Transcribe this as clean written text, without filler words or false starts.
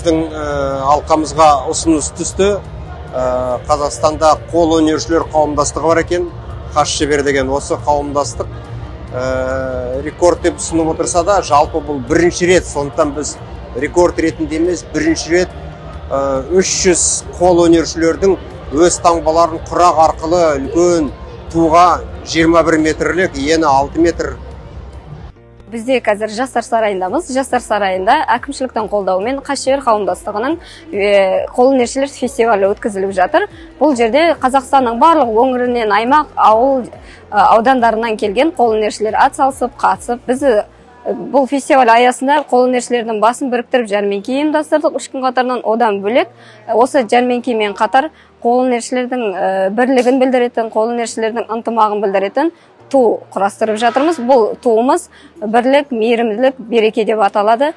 біздің алқамызға ұсыныс түсті. Қазақстанда қол өнершілер қауымдастығы бар екен, Қасшебер деген. Осы қауымдастық рекорд деп ұсынып отырса да, жалпы бұл бірінші рет. Сондықтан біз рекорд ретінде емес, бірінші рет 300 қол өнершілердің өз таңбаларын құрақ арқылы үлкен туға 21 метрлік, ені 6 метр. Бізде қазір Жастар сарайындамыз. Жастар сарайында әкімшіліктің қолдауымен Қасшебер қауымдастығының қолөнершілер фестивалі өткізіліп жатыр. Бұл жерде Қазақстанның барлық өңірінен, аймақ, ауыл, аудандарынан келген қолөнершілер атсалысып, қатысып, біз бұл фестиваль аясында қолөнершілердің басын біріктіріп жәрмеңке ұйымдастырдық 3 күн қатарынан. Одан бөлек осы жәрмеңкемен қатар қолөнершілердің бірлігін білдіретін, қолөнершілердің ынтымағын білдіретін ту құрастырып жатырмыз. Бұл туымыз бірлік, мейірімділік, береке деп аталады.